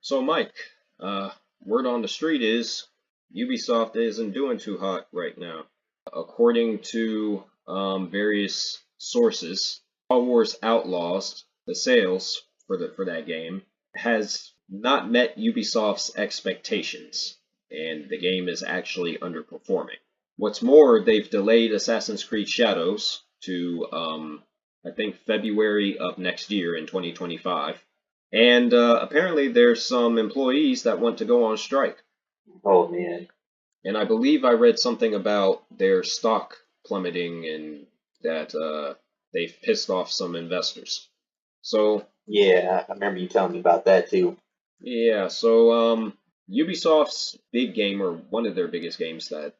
So, Mike, word on the street is Ubisoft isn't doing too hot right now. According to various sources, Star Wars Outlaws, the sales for that game, has not met Ubisoft's expectations, and the game is actually underperforming. What's more, they've delayed Assassin's Creed Shadows to I think February of next year in 2025. And apparently, there's some employees that want to go on strike. Oh man. And I believe I read something about their stock plummeting and that they've pissed off some investors. So, Yeah, I remember you telling me about that too. yeah, so Ubisoft's big game, or one of their biggest games that,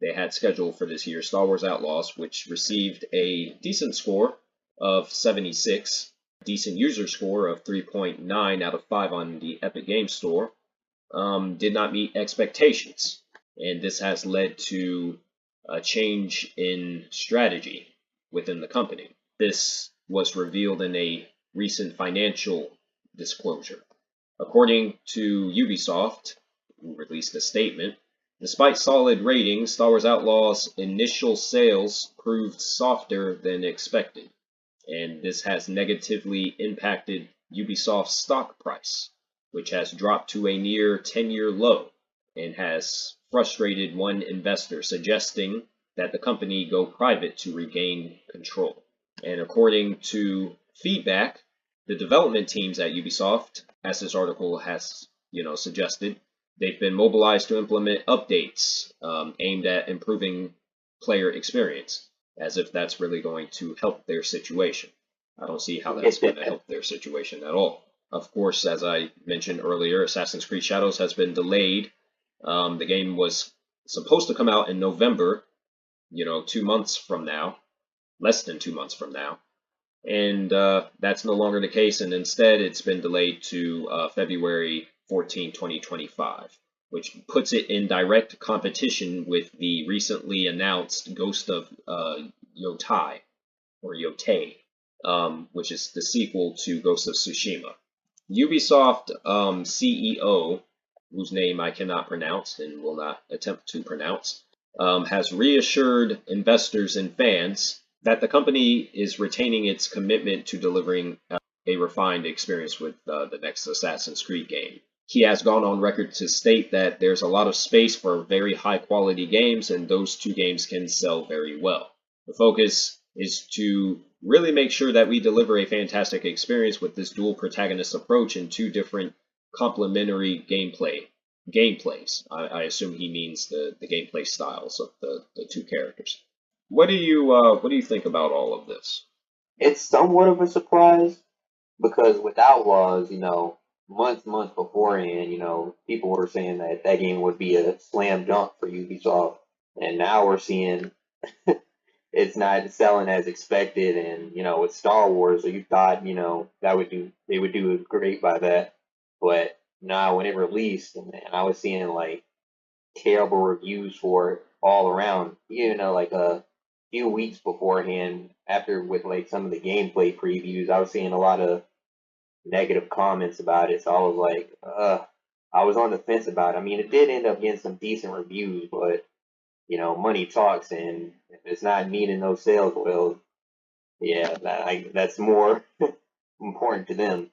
they had scheduled for this year, Star Wars Outlaws, which received a decent score of 76, decent user score of 3.9 out of 5 on the Epic Games Store, did not meet expectations. And this has led to a change in strategy within the company. This was revealed in a recent financial disclosure. According to Ubisoft, who released a statement, despite solid ratings, Star Wars Outlaws' initial sales proved softer than expected, and this has negatively impacted Ubisoft's stock price, which has dropped to a near 10-year low and has frustrated one investor, suggesting that the company go private to regain control. And according to feedback, the development teams at Ubisoft, as this article has, suggested, they've been mobilized to implement updates aimed at improving player experience, as if that's really going to help their situation. I don't see how that's going to help their situation at all. Of course, as I mentioned earlier, Assassin's Creed Shadows has been delayed. The game was supposed to come out in November, 2 months from now, less than 2 months from now. And that's no longer the case, and instead it's been delayed to February 14, 2025, which puts it in direct competition with the recently announced Ghost of Yotai, or Yotei, which is the sequel to Ghost of Tsushima. Ubisoft CEO, whose name I cannot pronounce and will not attempt to pronounce, has reassured investors and fans that the company is retaining its commitment to delivering a refined experience with the next Assassin's Creed game. He has gone on record to state that there's a lot of space for very high quality games, and those two games can sell very well. The focus is to really make sure that we deliver a fantastic experience with this dual protagonist approach and two different complementary gameplays. I assume he means the gameplay styles of the two characters. What do you think about all of this? It's somewhat of a surprise because with Outlaws, months beforehand, people were saying that that game would be a slam dunk for Ubisoft, and now we're seeing it's not selling as expected. And with Star Wars, so you thought they would do great by that, but now when it released, man, I was seeing like terrible reviews for it all around. Like a few weeks beforehand, after with like some of the gameplay previews, I was seeing a lot of negative comments about it. So I was like, I was on the fence about it. I mean, it did end up getting some decent reviews, but money talks, and if it's not meeting those sales well, yeah, that's more important to them.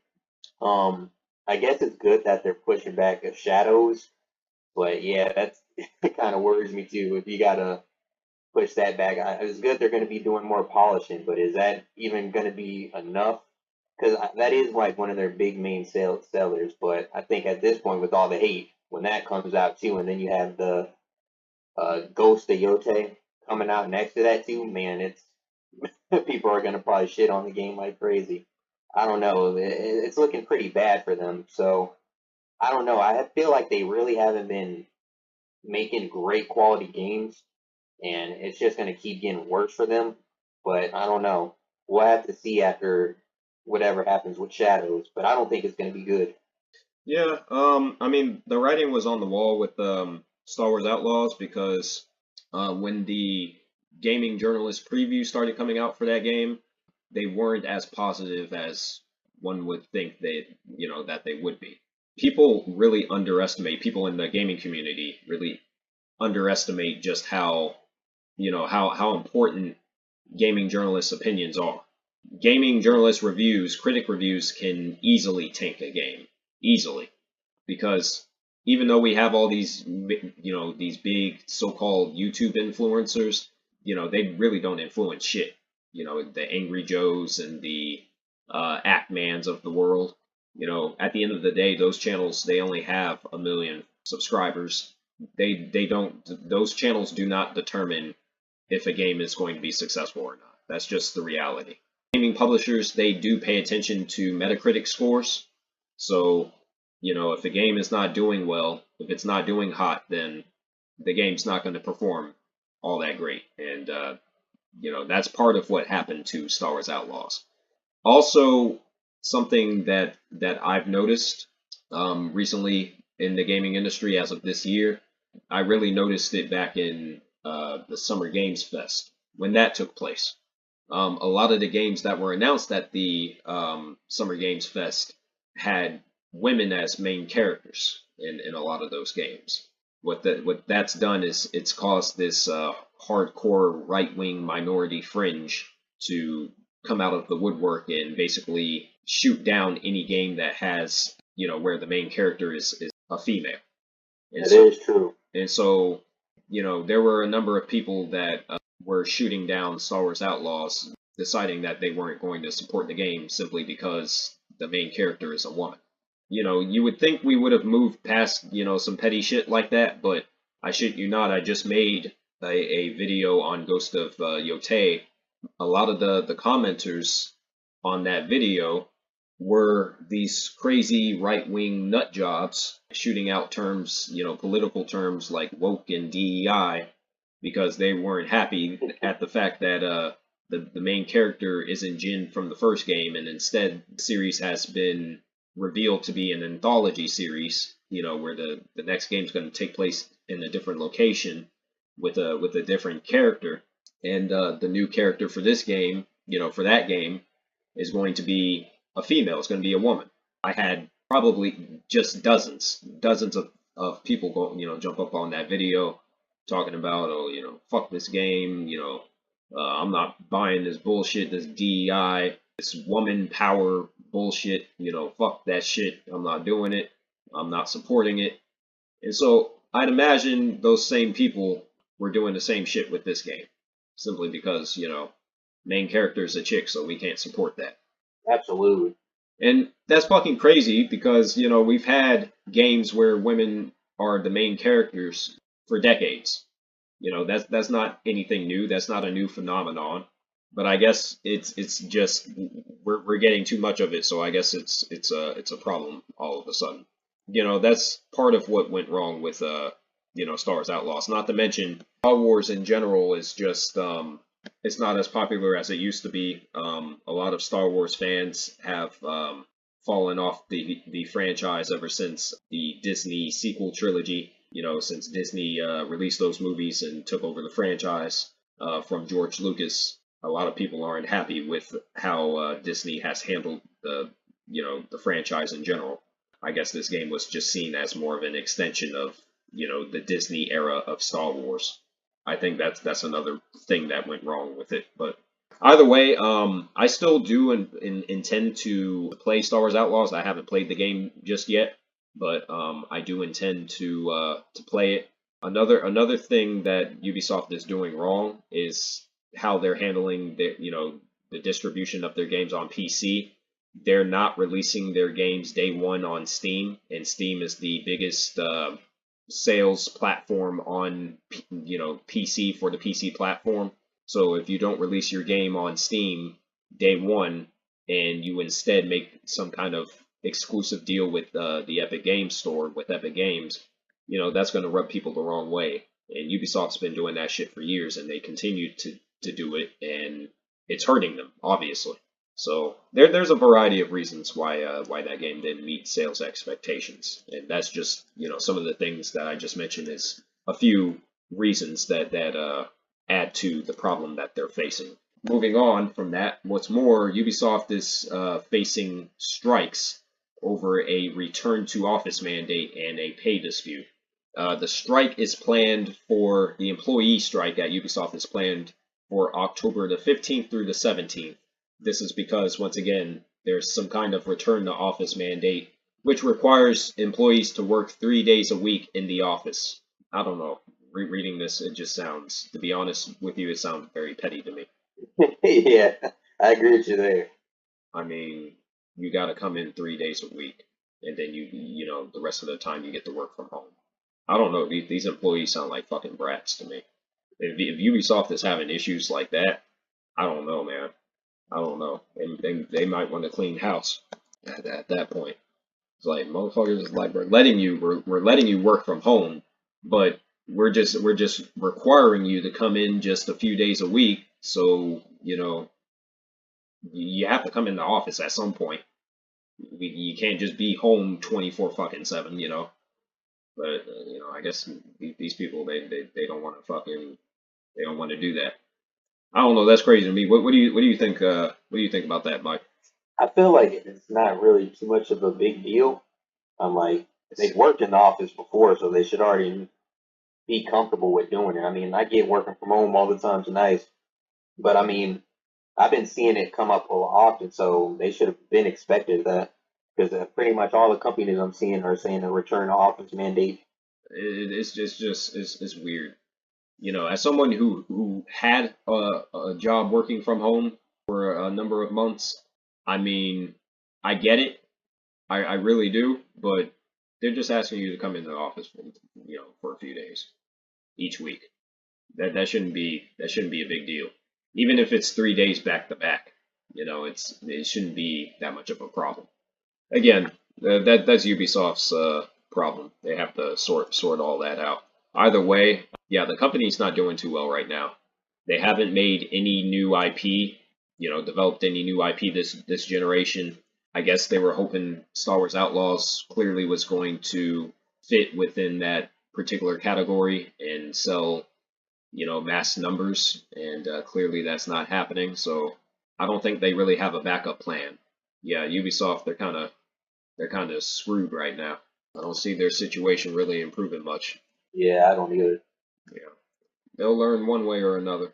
Um, I guess it's good that they're pushing back the shadows, but yeah, that's it kind of worries me too. If you gotta push that back, it's good they're going to be doing more polishing, but is that even going to be enough? Because that is like one of their big main sellers. But I think at this point, with all the hate, when that comes out too, and then you have the Ghost of Yote coming out next to that too, man, it's people are going to probably shit on the game like crazy. I don't know. It's looking pretty bad for them. So I don't know. I feel like they really haven't been making great quality games, and it's just going to keep getting worse for them. But I don't know. We'll have to see after whatever happens with Shadows, but I don't think it's going to be good. Yeah, I mean, the writing was on the wall with Star Wars Outlaws because when the gaming journalist preview started coming out for that game, they weren't as positive as one would think that they would be. people really underestimate, people in the gaming community really underestimate just how, how important gaming journalists' opinions are. Gaming journalist reviews, critic reviews can easily tank a game, easily, because even though we have all these, these big so-called YouTube influencers, they really don't influence shit. The Angry Joes and the Ackmans of the world. At the end of the day, those channels, they only have 1 million subscribers. They don't, those channels do not determine if a game is going to be successful or not. That's just the reality. Gaming publishers, they do pay attention to Metacritic scores. So, if a game is not doing well, if it's not doing hot, then the game's not going to perform all that great. And, that's part of what happened to Star Wars Outlaws. Also, something that I've noticed recently in the gaming industry as of this year, I really noticed it back in the Summer Games Fest when that took place. A lot of the games that were announced at the Summer Games Fest had women as main characters in a lot of those games. What that's done is it's caused this hardcore right-wing minority fringe to come out of the woodwork and basically shoot down any game that has, where the main character is a female. And That is true. And so, there were a number of people that were shooting down Star Wars Outlaws, deciding that they weren't going to support the game simply because the main character is a woman. You would think we would have moved past, some petty shit like that, but I shit you not, I just made a video on Ghost of Yote. A lot of the commenters on that video were these crazy right-wing nut jobs shooting out terms, political terms like woke and DEI, because they weren't happy at the fact that the main character isn't Jin from the first game, and instead the series has been revealed to be an anthology series, where the next game is going to take place in a different location with a different character, and the new character for this game, for that game, is going to be a female. It's going to be a woman. I had probably just dozens of people go, jump up on that video talking about, oh, fuck this game, I'm not buying this bullshit, this DEI, this woman power bullshit, fuck that shit, I'm not doing it, I'm not supporting it. And so I'd imagine those same people were doing the same shit with this game, simply because, main character is a chick, so we can't support that. Absolutely. And that's fucking crazy because, we've had games where women are the main characters for decades. That's not anything new. That's not a new phenomenon. But I guess it's just we're getting too much of it, so I guess it's a problem all of a sudden. That's part of what went wrong with Star Wars Outlaws. Not to mention Star Wars in general is just it's not as popular as it used to be. A lot of Star Wars fans have fallen off the franchise ever since the Disney sequel trilogy. Since Disney released those movies and took over the franchise from George Lucas, a lot of people aren't happy with how Disney has handled the franchise in general. I guess this game was just seen as more of an extension of, the Disney era of Star Wars. I think that's another thing that went wrong with it. But either way, I still do intend to play Star Wars Outlaws. I haven't played the game just yet, but I do intend to play it. Another thing that Ubisoft is doing wrong is how they're handling the distribution of their games on PC. They're not releasing their games day one on Steam, and Steam is the biggest sales platform on PC for the PC platform. So if you don't release your game on Steam day one and you instead make some kind of exclusive deal with the Epic Games Store with Epic Games, that's going to rub people the wrong way. And Ubisoft's been doing that shit for years, and they continue to do it, and it's hurting them, obviously. So there's a variety of reasons why that game didn't meet sales expectations, and that's just some of the things that I just mentioned is a few reasons that add to the problem that they're facing. Moving on from that, what's more, Ubisoft is facing strikes over a return to office mandate and a pay dispute. The strike is planned for the employee strike at Ubisoft is planned for October the 15th through the 17th. This is because, once again, there's some kind of return to office mandate, which requires employees to work 3 days a week in the office. I don't know. Reading this, it just sounds, to be honest with you, it sounds very petty to me. Yeah, I agree with you there. I mean, you got to come in 3 days a week, and then the rest of the time you get to work from home. I don't know. These employees sound like fucking brats to me. If Ubisoft is having issues like that, I don't know, man. I don't know. They might want to clean house at that point. It's like motherfuckers is like we're letting you work from home, but we're just requiring you to come in just a few days a week. So you have to come in the office at some point. You can't just be home 24 fucking 7. But I guess these people they don't want to they don't want to do that. I don't know. That's crazy to me. What do you think? What do you think about that, Mike? I feel like it's not really too much of a big deal. I'm like, they've worked in the office before, so they should already be comfortable with doing it. I mean, I get working from home all the time is nice, but I mean, I've been seeing it come up a lot often, so they should have been expected that because pretty much all the companies I'm seeing are saying a return to office mandate. It's weird. As someone who had a job working from home for a number of months, I mean, I get it. I really do, but they're just asking you to come into the office for a few days each week. That shouldn't be a big deal. Even if it's 3 days back to back, it shouldn't be that much of a problem. Again, that's Ubisoft's problem. They have to sort all that out. Either way, yeah, the company's not doing too well right now. They haven't made any new IP, developed any new IP this generation. I guess they were hoping Star Wars Outlaws clearly was going to fit within that particular category and sell, mass numbers, and clearly that's not happening. So I don't think they really have a backup plan. Yeah, Ubisoft, they're kind of screwed right now. I don't see their situation really improving much. Yeah, I don't either. Yeah, they'll learn one way or another.